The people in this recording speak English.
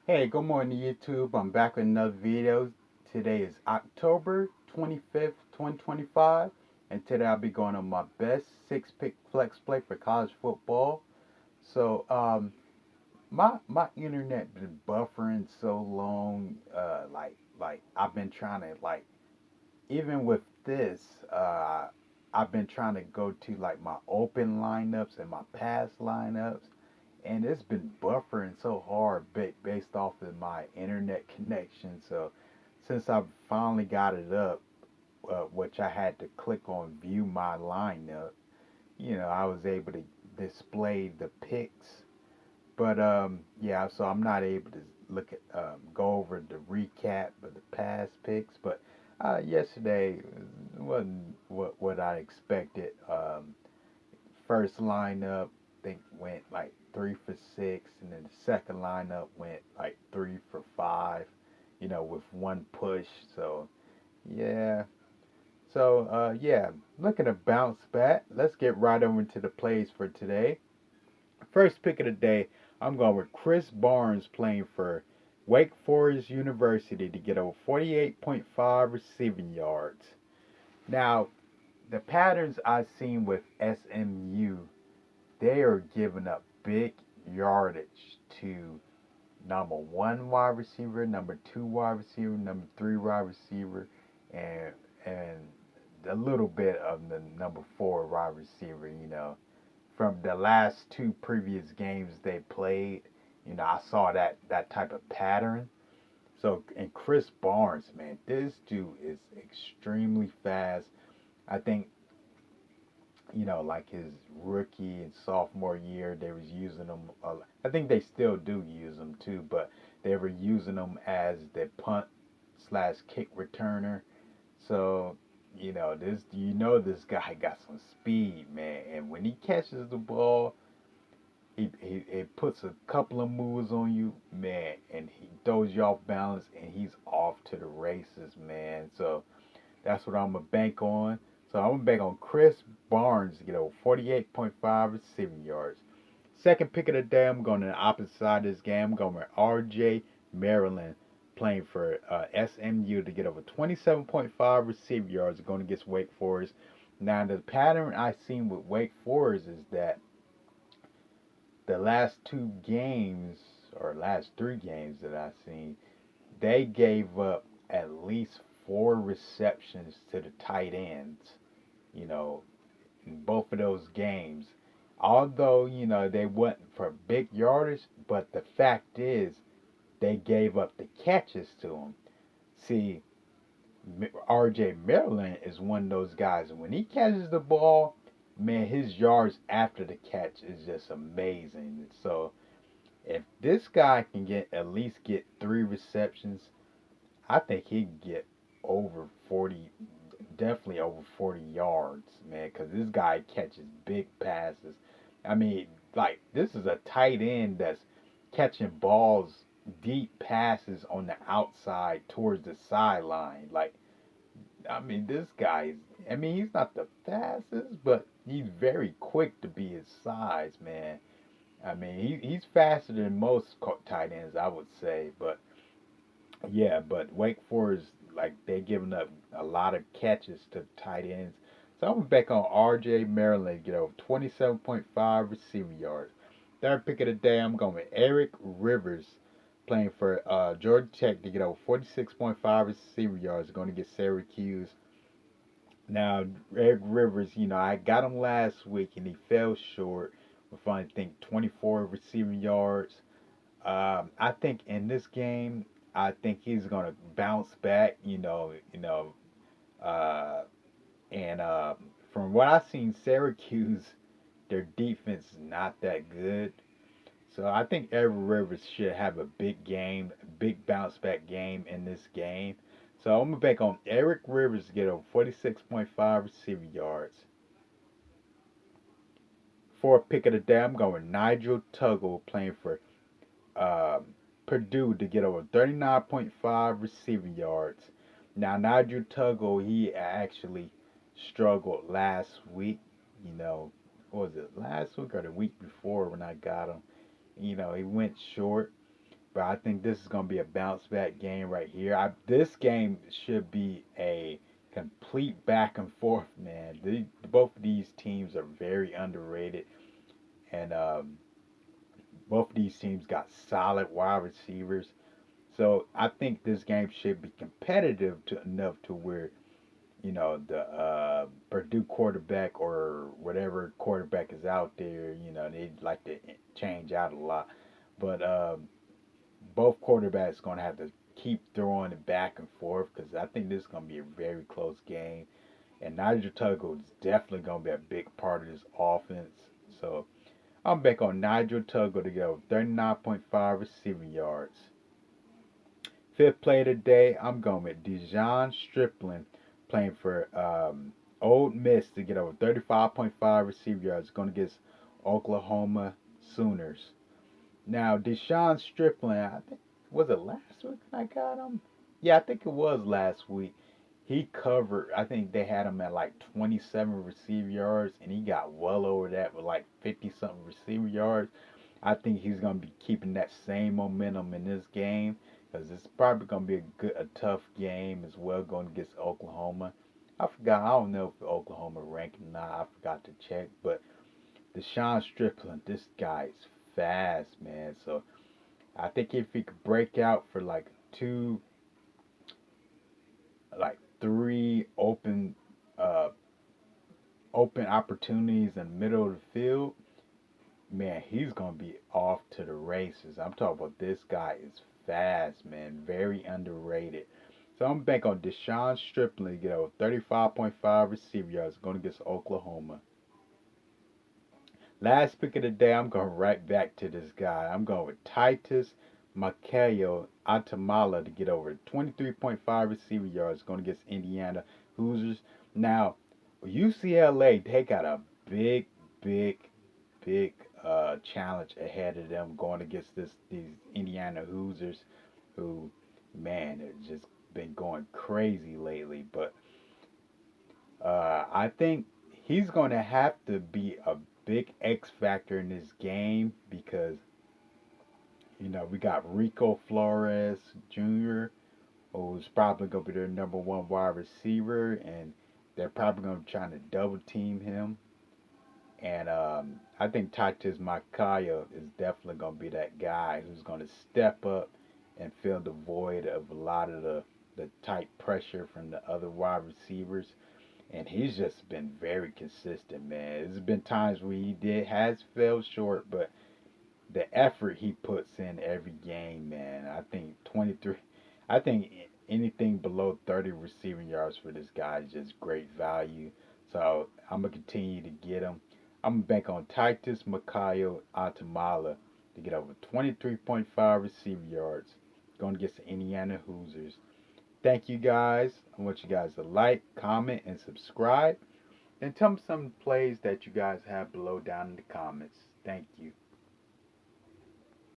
Hey, good morning YouTube. I'm back with another video. Today is October 25th, 2025, and today I'll be going on my best six pick flex play for college football. So, my internet been buffering so long. Like I've been trying to even with this, I've been trying to go to like my open lineups and my pass lineups, and it's been buffering so hard based off of my internet connection. So since I've finally got it up, which I had to click on view my lineup, I was able to display the picks. But yeah, so I'm not able to look at go over the recap of the past picks. But yesterday wasn't what I expected. First lineup, I think went like 3 for 6, and then the second lineup went like 3 for 5. With one push. So yeah. So yeah, looking to bounce back. Let's get right over into the plays for today. First pick of the day, I'm going with Chris Barnes playing for Wake Forest University to get over 48.5 receiving yards. Now, the patterns I've seen with SMU, they are giving up big yardage to number one wide receiver, number two wide receiver, number three wide receiver, and and a little bit of the number four wide receiver. From the last two previous games they played, I saw that type of pattern. So, and Chris Barnes, man, this dude is extremely fast. I think, like his rookie and sophomore year, they was using him. I think they still do use him too, but they were using him as the punt slash kick returner. So, this guy got some speed, man. And when he catches the ball, he puts a couple of moves on you, man, and he throws you off balance, and he's off to the races, man. So that's what I'm gonna bank on. So I'm gonna bank on Chris Barnes to get over 48.5 receiving yards. Second pick of the day, I'm going to the opposite side of this game. I'm going with RJ Maryland playing for SMU to get over 27.5 receiving yards going against Wake Forest. Now, the pattern I've seen with Wake Forest is that the last two games, or last three games that I've seen, they gave up at least four receptions to the tight ends, you know, in both of those games. Although, they went for big yardage, but the fact is they gave up the catches to them. See, RJ Maryland is one of those guys. When he catches the ball, man, his yards after the catch is just amazing. So if this guy can at least get three receptions, I think he can get over 40, definitely over 40 yards, man, because this guy catches big passes. I mean, like, this is a tight end that's catching balls, deep passes on the outside towards the sideline. Like, I mean, this guy is, I mean, he's not the fastest, but he's very quick to be his size, man. I mean, he's faster than most tight ends, I would say, but yeah, but Wake Forest, like, they giving up a lot of catches to tight ends. So I'm back on RJ Maryland, 27.5 receiving yards. Third pick of the day, I'm going with Eric Rivers playing for Georgia Tech to get over 46.5 receiving yards, going to get Syracuse. Now, Eric Rivers, I got him last week and he fell short with, I think, 24 receiving yards. I think in this game, I think he's gonna bounce back. Uh, and from what I've seen, Syracuse, their defense is not that good. So I think Eric Rivers should have a big game, big bounce back game in this game. So I'm gonna bet on Eric Rivers to get over 46.5 receiving yards. Fourth pick of the day, I'm going Nigel Tuggle playing for um, Purdue to get over 39.5 receiving yards. Now, Nigel Tuggle, he actually struggled last week. What was it, last week or the week before when I got him? He went short. but I think this is gonna be a bounce back game right here. This game should be a complete back and forth, man. Both of these teams are very underrated, and both of these teams got solid wide receivers. So I think this game should be competitive to enough to where the Purdue quarterback or whatever quarterback is out there, they like to change out a lot, but both quarterbacks going to have to keep throwing it back and forth because I think this is going to be a very close game. And Nigel Tuggle is definitely going to be a big part of this offense. So I'm back on Nigel Tuggle to get over 39.5 receiving yards. Fifth play today, I'm going with Dejon Stripling playing for Old Miss to get over 35.5 receiving yards. Going against Oklahoma Sooners. Now, Deshaun Stripling, I think, was it last week I got him? Yeah, I think it was last week. He covered, I think they had him at like 27 receiver yards, and he got well over that with like 50 something receiver yards. I think he's going to be keeping that same momentum in this game because it's probably going to be a tough game as well going against Oklahoma. I forgot, I don't know if Oklahoma ranked or not. I forgot to check, but Deshaun Stripling, this guy is fast, man. So I think if he could break out for like three uh, open opportunities in the middle of the field, man, he's gonna be off to the races. I'm talking about this guy is fast, man. Very underrated. So I'm back on Deshaun Stripling to get over 35.5 receiver yards going against Oklahoma. Last pick of the day, I'm going right back to this guy. I'm going with Titus Makayo Atamala to get over 23.5 receiver yards going against Indiana Hoosiers. Now, UCLA, they got a big, big, big challenge ahead of them going against these Indiana Hoosiers who, man, have just been going crazy lately. But I think he's going to have to be a big X factor in this game because we got Rico Flores Jr., who's probably going to be their number one wide receiver, and they're probably going to be trying to double team him. And I think Titus Makaya is definitely going to be that guy who's going to step up and fill the void of a lot of the tight pressure from the other wide receivers. And he's just been very consistent, man. There's been times where has fell short, but the effort he puts in every game, man. I think 23. I think anything below 30 receiving yards for this guy is just great value. So I'm gonna continue to get him. I'm gonna bank on Titus Makayo Atamala to get over 23.5 receiving yards going against the Indiana Hoosiers. Thank you guys. I want you guys to like, comment, and subscribe. And tell me some plays that you guys have below down in the comments. Thank you.